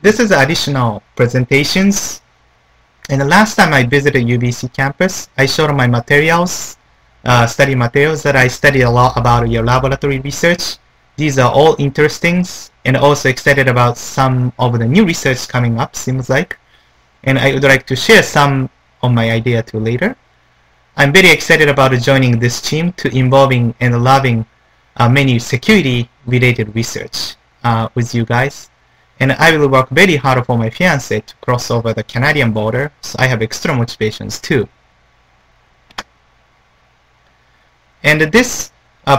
This is additional presentations. And the last time I visited UBC campus, I showed my materials, study materials that I studied a lot about your laboratory research. These are all interesting, and also excited about some of the new research coming up, seems like. And I would like to share some of my idea too later. I'm very excited about joining this team to involving and loving many security related research with you guys. And I will work very hard for my fiancé to cross over the Canadian border, so I have extra motivations too. And this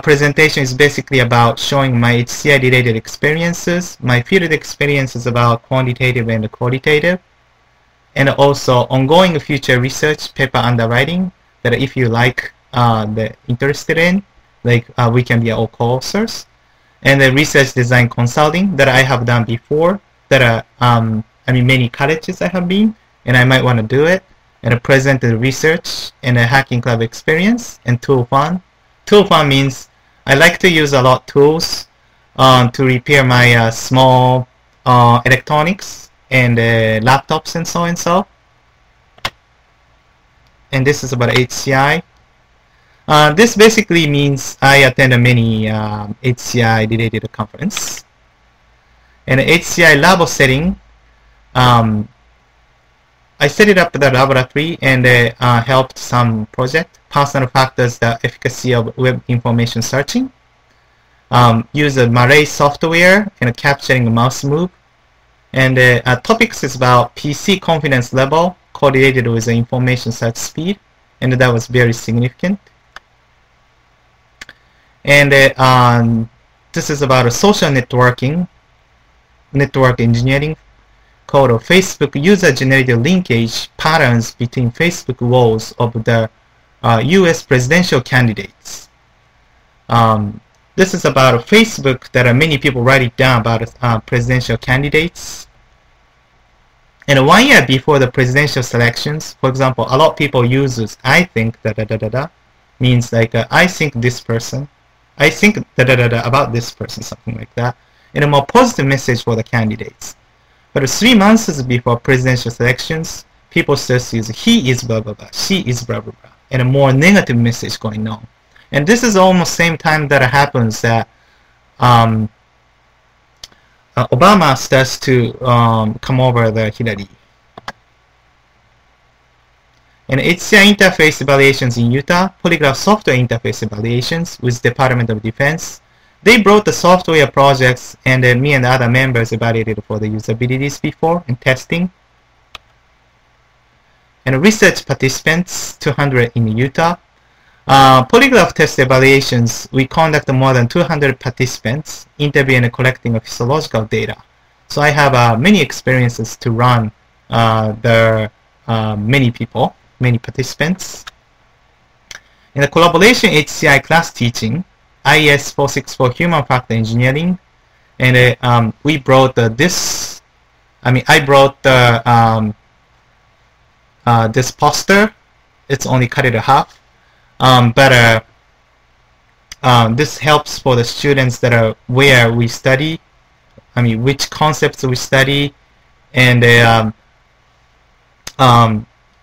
presentation is basically about showing my HCI related experiences, my field experiences about quantitative and qualitative, and also ongoing future research paper underwriting that if you like interested in, like we can be all co-authors, and the research design consulting that I have done before, that are many colleges I have been, and I might want to do it, and present the research and a hacking club experience, and tool fun. Tool fun means I like to use a lot of tools to repair my small electronics and laptops and so and so. And this is about HCI. This basically means I attend many HCI related conference. In HCI lab setting, I set it up the laboratory and helped some project, personal factors, the efficacy of web information searching, use a Malay software and capturing mouse move, and topics is about PC confidence level correlated with the information search speed, and that was very significant. And this is about social networking, network engineering, called Facebook user-generated linkage patterns between Facebook walls of the US presidential candidates. This is about Facebook that many people write it down about presidential candidates. And 1 year before the presidential selections, for example, a lot of people uses I think means like I think this person, I think about this person, something like that, and a more positive message for the candidates. But 3 months before presidential selections, people still use he is blah blah blah, she is blah blah blah, and a more negative message going on. And this is almost same time that happens that Obama starts to come over the Hillary. And HCI interface evaluations in Utah, polygraph software interface evaluations with Department of Defense. They brought the software projects, and me and the other members evaluated for the usabilities before and testing. And research participants, 200 in Utah. Polygraph test evaluations, we conduct more than 200 participants, interviewing and collecting physiological data. So I have many experiences to run many people, many participants. In the collaboration HCI class teaching, IES 464 Human Factor Engineering, and we brought this. I brought this poster. It's only cut it in half, but this helps for the students that are where we study. Which concepts we study, and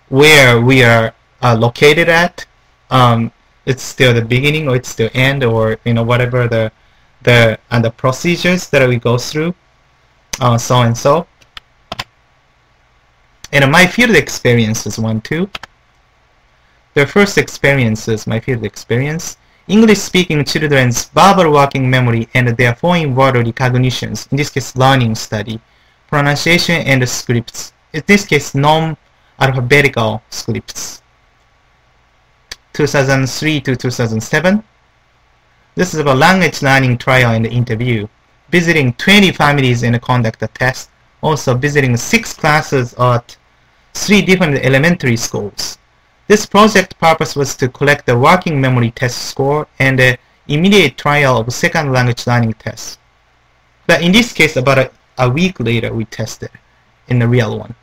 where we are located at. It's still the beginning, or it's still end, or whatever the procedures that we go through, so and so. And my field experience is one too. The first experience is my field experience. English-speaking children's verbal working memory and their foreign word recognitions, in this case learning study, pronunciation and scripts, in this case non-alphabetical scripts, 2003 to 2007. This is about language learning trial and interview, visiting 20 families and conduct a test, also visiting 6 classes at 3 different elementary schools. This project purpose was to collect the working memory test score and the immediate trial of second language learning tests. But in this case, about a week later, we tested in the real one.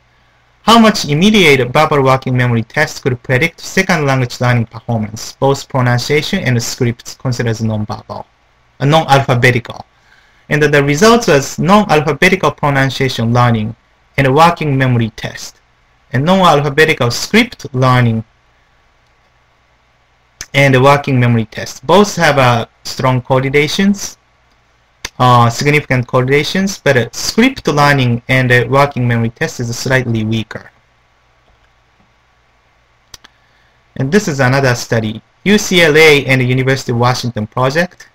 How much immediate verbal working memory tests could predict second language learning performance, both pronunciation and scripts considered as non-verbal, non-alphabetical. And the results was non-alphabetical pronunciation learning and a working memory test. And non-alphabetical script learning and a working memory test. Both have strong correlations, significant correlations, but script learning and working memory test is slightly weaker. And this is another study, UCLA and the University of Washington project,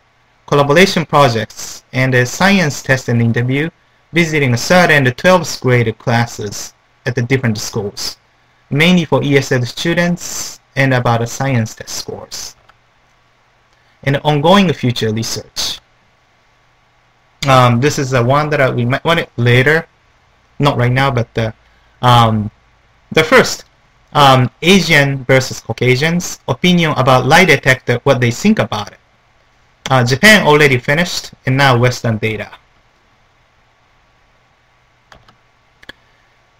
collaboration projects, and a science test and interview, visiting 3rd and 12th grade classes at the different schools, mainly for ESL students and about science test scores. And ongoing future research. This is the one that we might want it later, not right now, but the first, Asian versus Caucasians, opinion about lie detector, what they think about it. Japan already finished, and now Western data.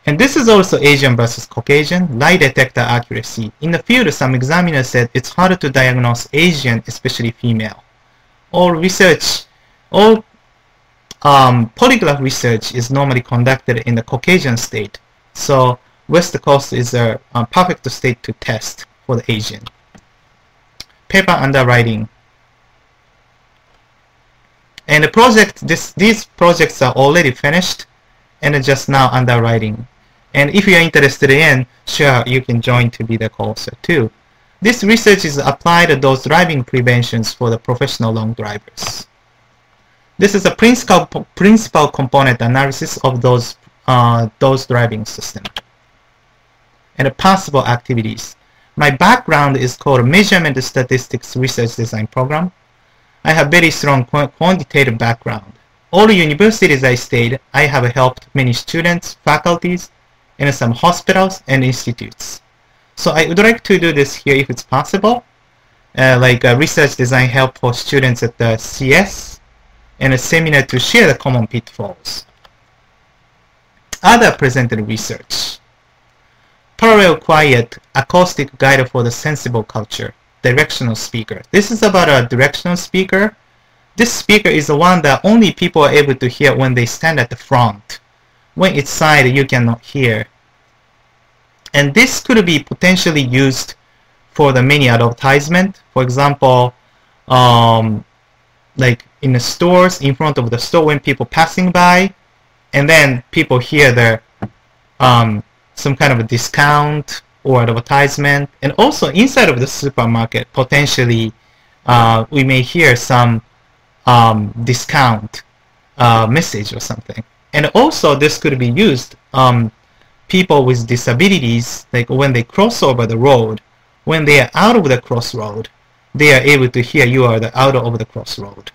And this is also Asian versus Caucasian, lie detector accuracy. In the field, some examiners said it's harder to diagnose Asian, especially female. All polygraph research is normally conducted in the Caucasian state. So West Coast is a perfect state to test for the Asian. Paper underwriting. And the project, these projects are already finished and just now underwriting. And if you are interested in, sure, you can join to be the co-author too. This research is applied to those driving preventions for the professional long drivers. This is a principal component analysis of those driving system. And the possible activities. My background is called Measurement Statistics Research Design Program. I have very strong quantitative background. All the universities I stayed, I have helped many students, faculties, and some hospitals and institutes. So I would like to do this here if it's possible, like research design help for students at the CS, and a seminar to share the common pitfalls. Other presented research. Parallel quiet acoustic guide for the sensible culture. Directional speaker. This is about a directional speaker. This speaker is the one that only people are able to hear when they stand at the front. When it's side, you cannot hear. And this could be potentially used for the many advertisement. For example, like in the stores, in front of the store when people passing by, and then people hear the some kind of a discount or advertisement, and also inside of the supermarket, potentially we may hear some discount message or something. And also this could be used people with disabilities, like when they cross over the road, when they are out of the crossroad, they are able to hear you are out of the crossroad.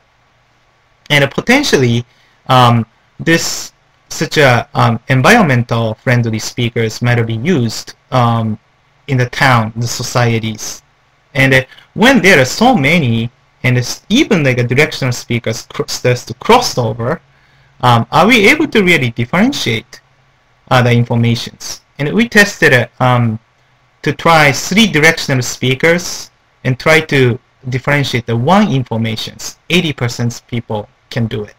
And potentially this such a environmental friendly speakers might be used in the town, the societies. And when there are so many, and it's even like a directional speakers starts to cross over, are we able to really differentiate the informations? And we tested to try 3 directional speakers and try to differentiate the one informations. 80% people can do it.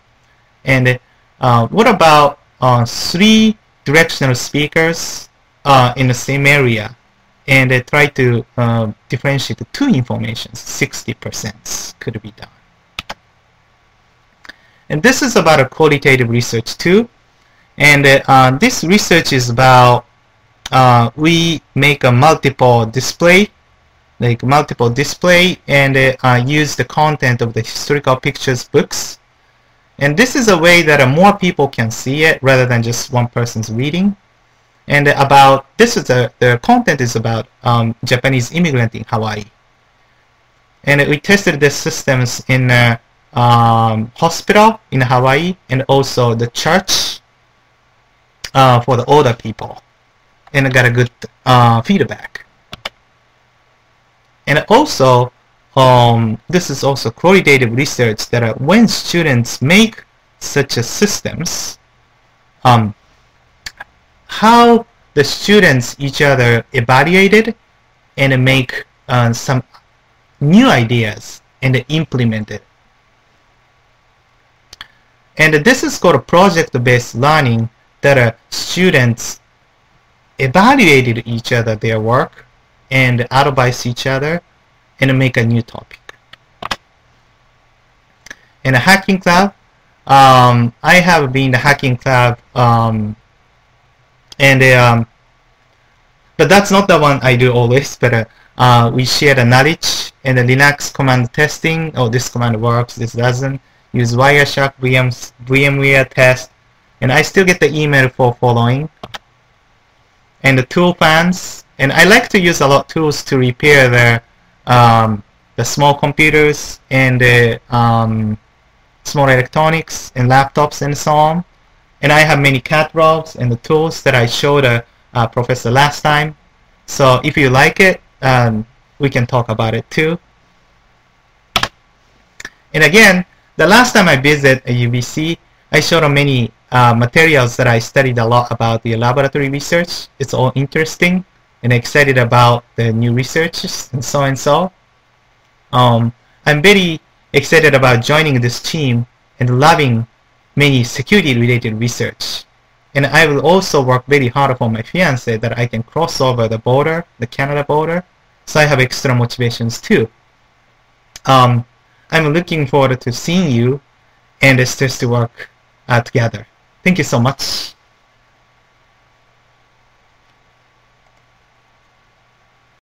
And what about 3 directional speakers in the same area, and try to differentiate the 2 informations? 60% could be done. And this is about a qualitative research too. And this research is about we make a multiple display, and use the content of the historical pictures books. And this is a way that more people can see it rather than just one person's reading. And about this is the content is about Japanese immigrant in Hawaii. And we tested the systems in hospital in Hawaii, and also the church for the older people, and got a good feedback. And also this is also qualitative research that when students make such a systems, how the students each other evaluated and make some new ideas and implement it. And this is called project-based learning, that students evaluated each other, their work, and advise each other and make a new topic. In a hacking club, I have been in the hacking club, but that's not the one I do always. But we share the knowledge and the Linux command testing. Oh, this command works, this doesn't. Use Wireshark, VMware test, and I still get the email for following. And the tool plans, and I like to use a lot of tools to repair the small computers and the small electronics and laptops and so on. And I have many catalogs and the tools that I showed Professor last time. So if you like it, we can talk about it too. And again, the last time I visited UBC, I showed many materials that I studied a lot about the laboratory research. It's all interesting and excited about the new researches and so and so. I'm very excited about joining this team and loving many security-related research. And I will also work very hard for my fiance that I can cross over the border, the Canada border, so I have extra motivations too. I'm looking forward to seeing you and us to work together. Thank you so much.